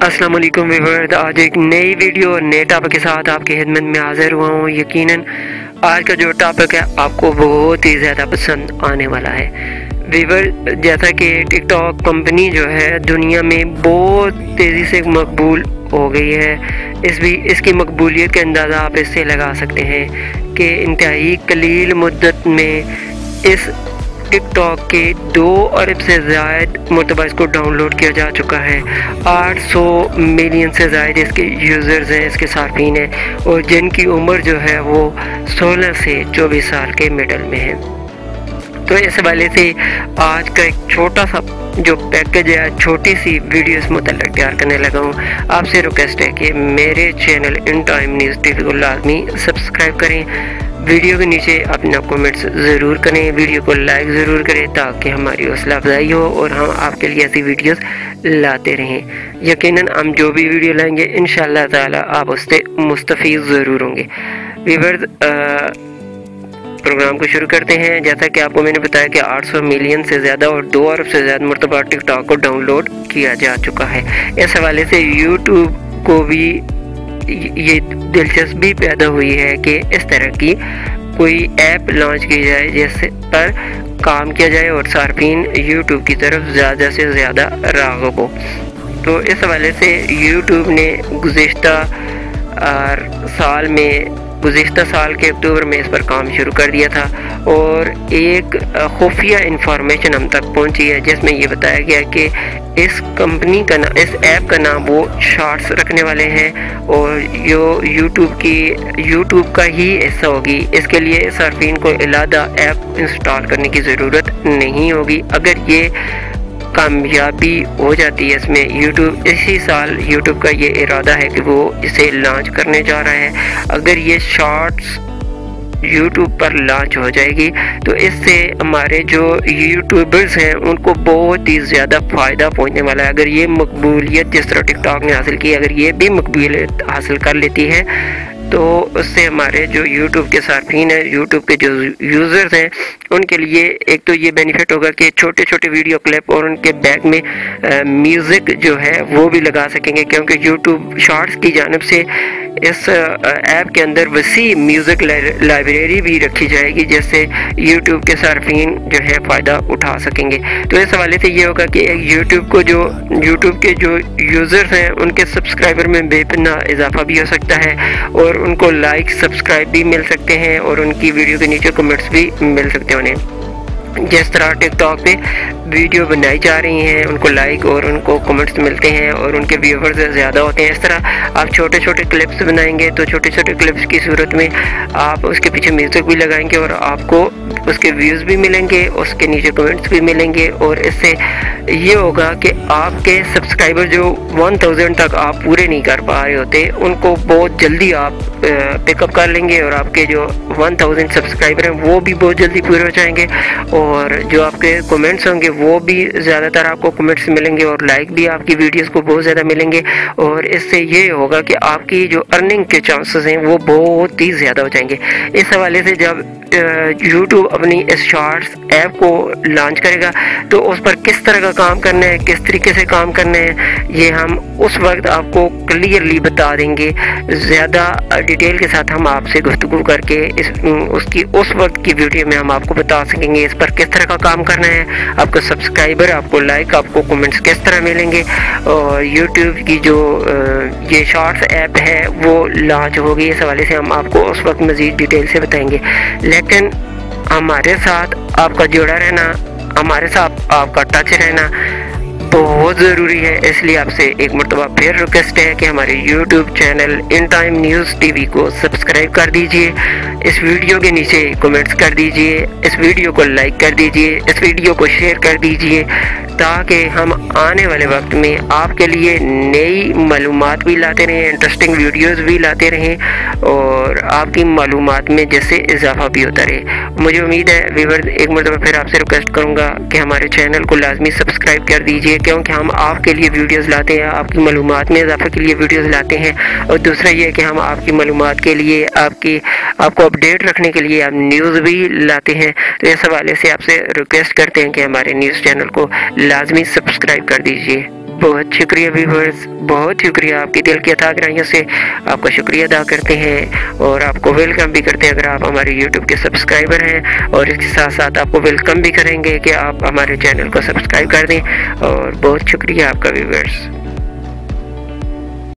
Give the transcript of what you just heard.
अस्सलाम वालेकुम व्यूअर्स, आज एक नई वीडियो और नए टॉपिक के साथ आपकी खिदमत में हाजिर हुआ हूँ। यकीनन आज का जो टॉपिक है आपको बहुत ही ज़्यादा पसंद आने वाला है। व्यूअर्स, जैसा कि टिकटॉक कंपनी जो है दुनिया में बहुत तेज़ी से मकबूल हो गई है, इसकी मकबूलियत का अंदाज़ा आप इससे लगा सकते हैं कि इंतहाई कलील मुद्दत में इस टिकटॉक के 2 अरब से ज़ायद मरतबा इसको डाउनलोड किया जा चुका है। 800 मिलियन से ज़ायद इसके यूज़र्स हैं, इसके सार्फिन हैं, और जिनकी उम्र जो है वो 16 से 24 साल के मिडल में है। तो इस हवाले से आज का एक छोटा सा जो पैकेज है, छोटी सी वीडियो इस मुतल्लिक़ तैयार करने लगा हूँ। आपसे रिक्वेस्ट है कि मेरे channel in time news TV को लाजमी सब्सक्राइब करें, वीडियो के नीचे अपना कमेंट्स ज़रूर करें, वीडियो को लाइक ज़रूर करें ताकि हमारी हौसला अफजाई हो और हम आपके लिए ऐसी वीडियोस लाते रहें। यकीनन हम जो भी वीडियो लाएंगे इंशाअल्लाह ताला आप उससे मुस्तफ़ीज़ ज़रूर होंगे। व्यूअर्स, प्रोग्राम को शुरू करते हैं। जैसा कि आपको मैंने बताया कि 800 मिलियन से ज़्यादा और 2 अरब से ज़्यादा मरतबा टिकटॉक को डाउनलोड किया जा चुका है। इस हवाले से यूट्यूब को भी ये दिलचस्पी पैदा हुई है कि इस तरह की कोई ऐप लॉन्च की जाए जिस पर काम किया जाए और सार्फिन यूट्यूब की तरफ ज़्यादा से ज़्यादा राग़िब हो। तो इस हवाले से यूट्यूब ने गुज़िश्ता साल के अक्टूबर में इस पर काम शुरू कर दिया था और एक खुफिया इंफॉर्मेशन हम तक पहुंची है जिसमें ये बताया गया कि इस ऐप का नाम वो शॉर्ट्स रखने वाले हैं और जो यूट्यूब का ही हिस्सा होगी। इसके लिए सार्फिन को अलहदा ऐप इंस्टॉल करने की ज़रूरत नहीं होगी। अगर ये कामयाबी हो जाती है इसमें, इसी साल यूट्यूब का ये इरादा है कि वो इसे लॉन्च करने जा रहा है। अगर ये शॉर्ट्स यूट्यूब पर लॉन्च हो जाएगी तो इससे हमारे जो यूट्यूबर्स हैं उनको बहुत ही ज़्यादा फ़ायदा पहुंचने वाला है। अगर ये मकबूलियत जिस तरह टिकटॉक ने हासिल की, अगर ये भी मकबूलियत हासिल कर लेती है तो उससे हमारे जो यूट्यूब के सार्फिन हैं, यूट्यूब के जो यूज़र्स हैं, उनके लिए एक तो ये बेनिफिट होगा कि छोटे छोटे वीडियो क्लिप और उनके बैक में म्यूज़िक जो है वो भी लगा सकेंगे, क्योंकि यूट्यूब शॉर्ट्स की जानिब से इस ऐप के अंदर वसी म्यूज़िक लाइब्रेरी भी रखी जाएगी जिससे यूट्यूब के सार्फिन जो है फ़ायदा उठा सकेंगे। तो इस हवाले से ये होगा कि यूट्यूब के जो यूज़र्स हैं उनके सब्सक्राइबर में बेपनाह इजाफा भी हो सकता है और उनको लाइक सब्सक्राइब भी मिल सकते हैं और उनकी वीडियो के नीचे कमेंट्स भी मिल सकते हैं उन्हें। जिस तरह टिकटॉक पे वीडियो बनाई जा रही हैं उनको लाइक और उनको कमेंट्स मिलते हैं और उनके व्यूअर्स ज़्यादा होते हैं, इस तरह आप छोटे छोटे क्लिप्स बनाएंगे तो छोटे छोटे क्लिप्स की सूरत में आप उसके पीछे म्यूज़िक भी लगाएंगे और आपको उसके व्यूज़ भी मिलेंगे, उसके नीचे कमेंट्स भी मिलेंगे और इससे ये होगा कि आपके सब्सक्राइबर जो 1000 तक आप पूरे नहीं कर पा रहे होते उनको बहुत जल्दी आप पिकअप कर लेंगे और आपके जो 1000 सब्सक्राइबर हैं वो भी बहुत जल्दी पूरे हो जाएंगे और जो आपके कमेंट्स होंगे वो भी ज़्यादातर आपको कमेंट्स मिलेंगे और लाइक भी आपकी वीडियोस को बहुत ज़्यादा मिलेंगे और इससे ये होगा कि आपकी जो अर्निंग के चांसेस हैं वो बहुत ही ज़्यादा हो जाएंगे। इस हवाले से जब यूट्यूब अपनी इस शॉर्ट्स ऐप को लॉन्च करेगा तो उस पर किस तरह का काम करना है, किस तरीके से काम करना है, ये हम उस वक्त आपको क्लियरली बता देंगे। ज़्यादा डिटेल के साथ हम आपसे गुफ्तगू करके उसकी उस वक्त की वीडियो में हम आपको बता सकेंगे इस पर किस तरह का काम करना है, आपको सब्सक्राइबर, आपको लाइक, आपको कमेंट्स किस तरह मिलेंगे और यूट्यूब की जो ये शॉर्ट्स ऐप है वो लॉन्च होगी। इस हवाले से हम आपको उस वक्त मज़ीद डिटेल से बताएंगे। लेकिन हमारे साथ आपका जुड़ा रहना, हमारे साथ आपका टच रहना बहुत ज़रूरी है। इसलिए आपसे एक मरतबा फिर रिक्वेस्ट है कि हमारे YouTube channel in time news TV को सब्सक्राइब कर दीजिए, इस वीडियो के नीचे कमेंट्स कर दीजिए, इस वीडियो को लाइक कर दीजिए, इस वीडियो को शेयर कर दीजिए ताकि हम आने वाले वक्त में आपके लिए नई मालूमात भी लाते रहें, इंटरेस्टिंग वीडियोस भी लाते रहें और आपकी मालूमात में जैसे इजाफा भी होता रहे। मुझे उम्मीद है व्यूअर्स, एक मरतबा फिर आपसे रिक्वेस्ट करूँगा कि हमारे चैनल को लाजमी सब्सक्राइब कर दीजिए क्योंकि हम आपके लिए वीडियोस लाते हैं, आपकी मालूमात में इजाफे के लिए वीडियोस लाते हैं और दूसरा ये है कि हम आपकी मालूमात के लिए आपको अपडेट रखने के लिए हम न्यूज़ भी लाते हैं। तो इस हवाले से आपसे रिक्वेस्ट करते हैं कि हमारे न्यूज़ चैनल को लाजमी सब्सक्राइब कर दीजिए। बहुत शुक्रिया व्यूवर्स, बहुत शुक्रिया आपकी दिल की अथाह गहराइयों से आपका शुक्रिया अदा करते हैं और आपको वेलकम भी करते हैं अगर आप हमारे यूट्यूब के सब्सक्राइबर हैं, और इसके साथ साथ आपको वेलकम भी करेंगे कि आप हमारे चैनल को सब्सक्राइब कर दें। और बहुत शुक्रिया आपका व्यूवर्स।